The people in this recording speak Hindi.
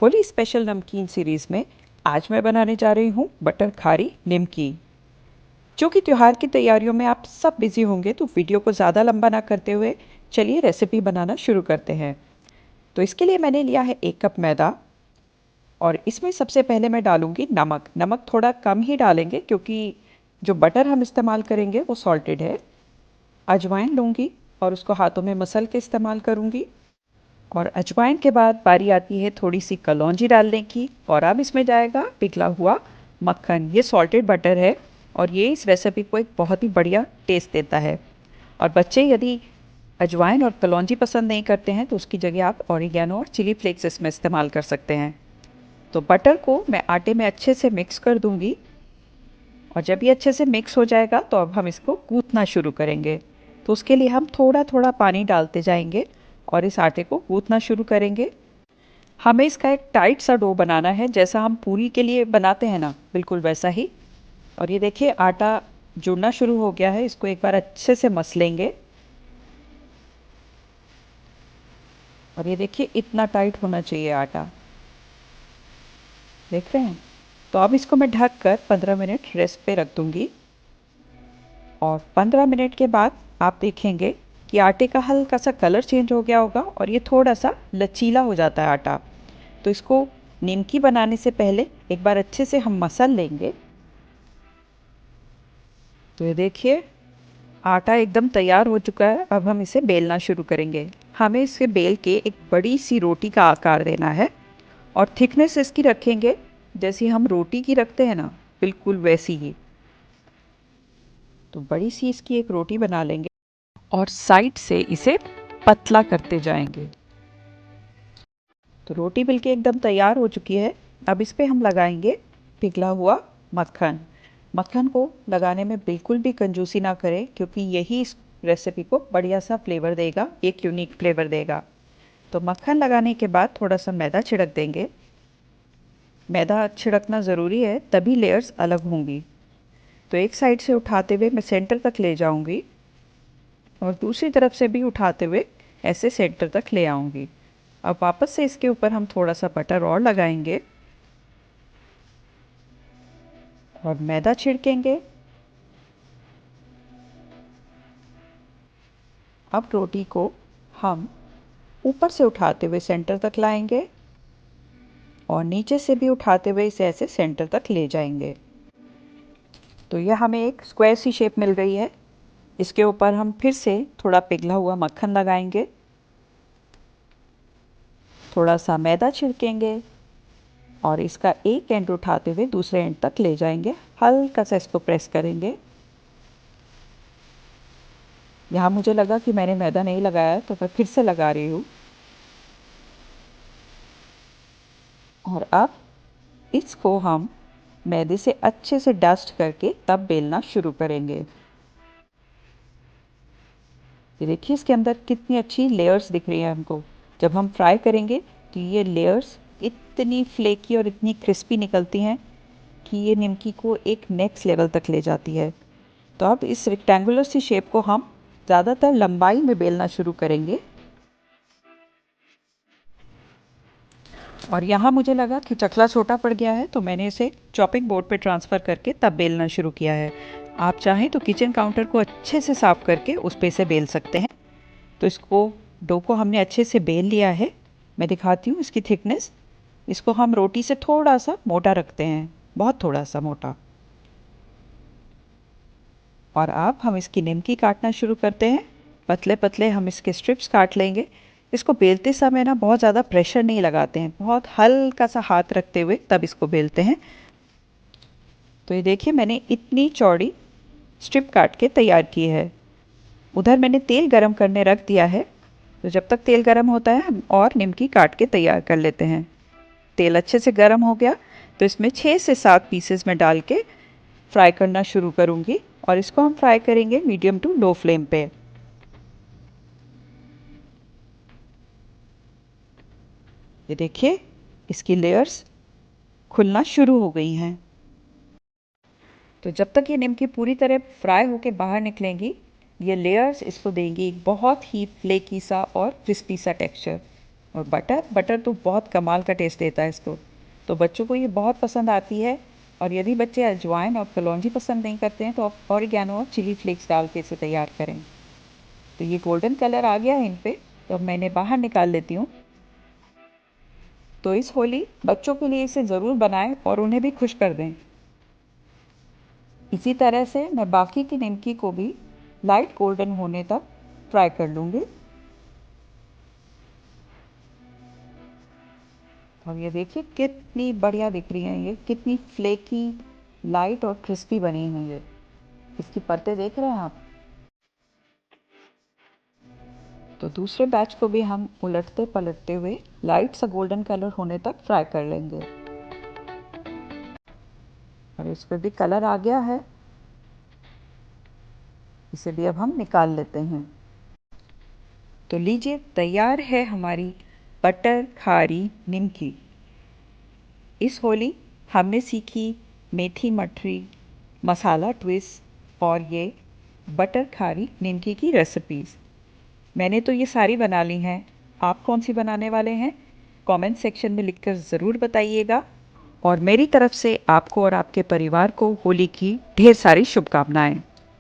होली स्पेशल नमकीन सीरीज़ में आज मैं बनाने जा रही हूँ बटर खारी निमकी। क्योंकि त्यौहार की तैयारियों में आप सब बिजी होंगे तो वीडियो को ज़्यादा लंबा ना करते हुए चलिए रेसिपी बनाना शुरू करते हैं। तो इसके लिए मैंने लिया है 1 कप मैदा और इसमें सबसे पहले मैं डालूँगी नमक। नमक थोड़ा कम ही डालेंगे क्योंकि जो बटर हम इस्तेमाल करेंगे वो सॉल्टेड है। अजवाइन लूँगी और उसको हाथों में मसल के इस्तेमाल करूँगी। और अजवाइन के बाद बारी आती है थोड़ी सी कलौंजी डालने की और अब इसमें जाएगा पिघला हुआ मक्खन। ये सॉल्टेड बटर है और ये इस रेसिपी को एक बहुत ही बढ़िया टेस्ट देता है। और बच्चे यदि अजवाइन और कलौंजी पसंद नहीं करते हैं तो उसकी जगह आप ऑरिगेनो और चिली फ्लेक्स इसमें इस्तेमाल कर सकते हैं। तो बटर को मैं आटे में अच्छे से मिक्स कर दूंगी और जब ये अच्छे से मिक्स हो जाएगा तो अब हम इसको गूँथना शुरू करेंगे। तो उसके लिए हम थोड़ा थोड़ा पानी डालते जाएंगे और इस आटे को गूँथना शुरू करेंगे। हमें इसका एक टाइट सा डो बनाना है, जैसा हम पूरी के लिए बनाते हैं ना, बिल्कुल वैसा ही। और ये देखिए आटा जुड़ना शुरू हो गया है, इसको एक बार अच्छे से मस लेंगे। और ये देखिए इतना टाइट होना चाहिए आटा, देख रहे हैं। तो अब इसको मैं ढक कर 15 मिनट रेस्ट पे रख दूंगी और 15 मिनट के बाद आप देखेंगे कि आटे का हल्का सा कलर चेंज हो गया होगा और ये थोड़ा सा लचीला हो जाता है आटा। तो इसको निमकी बनाने से पहले एक बार अच्छे से हम मसल लेंगे। तो ये देखिए आटा एकदम तैयार हो चुका है। अब हम इसे बेलना शुरू करेंगे। हमें इसे बेल के एक बड़ी सी रोटी का आकार देना है और थिकनेस इसकी रखेंगे जैसी हम रोटी की रखते हैं ना, बिल्कुल वैसी ही। तो बड़ी सी इसकी एक रोटी बना लेंगे और साइड से इसे पतला करते जाएंगे। तो रोटी बिल्कुल एकदम तैयार हो चुकी है। अब इस पे हम लगाएंगे पिघला हुआ मक्खन। मक्खन को लगाने में बिल्कुल भी कंजूसी ना करें क्योंकि यही इस रेसिपी को बढ़िया सा फ्लेवर देगा, एक यूनिक फ्लेवर देगा। तो मक्खन लगाने के बाद थोड़ा सा मैदा छिड़क देंगे। मैदा छिड़कना ज़रूरी है, तभी लेयर्स अलग होंगी। तो एक साइड से उठाते हुए मैं सेंटर तक ले जाऊंगी और दूसरी तरफ से भी उठाते हुए ऐसे सेंटर तक ले आऊंगी। अब वापस से इसके ऊपर हम थोड़ा सा बटर और लगाएंगे और मैदा छिड़केंगे। अब रोटी को हम ऊपर से उठाते हुए सेंटर तक लाएंगे और नीचे से भी उठाते हुए इसे ऐसे सेंटर तक ले जाएंगे। तो यह हमें एक स्क्वायर सी शेप मिल गई है। इसके ऊपर हम फिर से थोड़ा पिघला हुआ मक्खन लगाएंगे, थोड़ा सा मैदा छिड़केंगे और इसका एक एंड उठाते हुए दूसरे एंड तक ले जाएंगे। हल्का सा इसको प्रेस करेंगे। यहाँ मुझे लगा कि मैंने मैदा नहीं लगाया तो मैं फिर से लगा रही हूँ। और अब इसको हम मैदे से अच्छे से डस्ट करके तब बेलना शुरू करेंगे। ये देखिए इसके अंदर कितनी अच्छी लेयर्स दिख रही हैं हमको। जब हम फ्राई करेंगे तो ये लेयर्स इतनी फ्लेकी और इतनी क्रिस्पी निकलती हैं कि ये निमकी को एक नेक्स्ट लेवल तक ले जाती है। तो अब इस रेक्टेंगुलर सी शेप को हम ज़्यादातर लंबाई में बेलना शुरू करेंगे। और यहाँ मुझे लगा कि चकला छोटा पड़ गया है तो मैंने इसे चॉपिंग बोर्ड पे ट्रांसफ़र करके तब बेलना शुरू किया है। आप चाहें तो किचन काउंटर को अच्छे से साफ़ करके उस पे से बेल सकते हैं। तो इसको डो को हमने अच्छे से बेल लिया है। मैं दिखाती हूँ इसकी थिकनेस। इसको हम रोटी से थोड़ा सा मोटा रखते हैं, बहुत थोड़ा सा मोटा। और अब हम इसकी निमकी काटना शुरू करते हैं। पतले पतले हम इसके स्ट्रिप्स काट लेंगे। इसको बेलते समय ना बहुत ज़्यादा प्रेशर नहीं लगाते हैं, बहुत हल्का सा हाथ रखते हुए तब इसको बेलते हैं। तो ये देखिए मैंने इतनी चौड़ी स्ट्रिप काट के तैयार की है। उधर मैंने तेल गरम करने रख दिया है। तो जब तक तेल गरम होता है हम और निमकी काट के तैयार कर लेते हैं। तेल अच्छे से गरम हो गया तो इसमें 6 से 7 पीसेस में डाल के फ्राई करना शुरू करूँगी और इसको हम फ्राई करेंगे मीडियम टू लो फ्लेम पे। ये देखिए इसकी लेयर्स खुलना शुरू हो गई हैं। तो जब तक ये निमकी पूरी तरह फ्राई होके बाहर निकलेंगी, ये लेयर्स इसको देंगी एक बहुत ही फ्लेकी सा और क्रिस्पी सा टेक्सचर। और बटर बटर तो बहुत कमाल का टेस्ट देता है इसको, तो बच्चों को ये बहुत पसंद आती है। और यदि बच्चे अजवाइन और कलौंजी पसंद नहीं करते हैं तो आप ऑरिगेनो और चिली फ्लेक्स डाल के इसे तैयार करें। तो ये गोल्डन कलर आ गया है इन पे, तो अब मैं इन्हें बाहर निकाल लेती हूँ। तो इस होली बच्चों के लिए इसे ज़रूर बनाएं और उन्हें भी खुश कर दें। इसी तरह से मैं बाकी की निमकी को भी लाइट गोल्डन होने तक फ्राई कर लूँगी। और ये देखिए कितनी बढ़िया दिख रही हैं, ये कितनी फ्लेकी, लाइट और क्रिस्पी बनी हैं ये। इसकी परतें देख रहे हैं आप। तो दूसरे बैच को भी हम उलटते पलटते हुए लाइट सा गोल्डन कलर होने तक फ्राई कर लेंगे। और इस पर भी कलर आ गया है, इसे भी अब हम निकाल लेते हैं। तो लीजिए तैयार है हमारी बटर खारी निमकी। इस होली हमने सीखी मेथी मठरी, मसाला ट्विस्ट और ये बटर खारी निमकी की रेसिपीज़। मैंने तो ये सारी बना ली हैं, आप कौन सी बनाने वाले हैं कमेंट सेक्शन में लिखकर ज़रूर बताइएगा। और मेरी तरफ से आपको और आपके परिवार को होली की ढेर सारी शुभकामनाएं।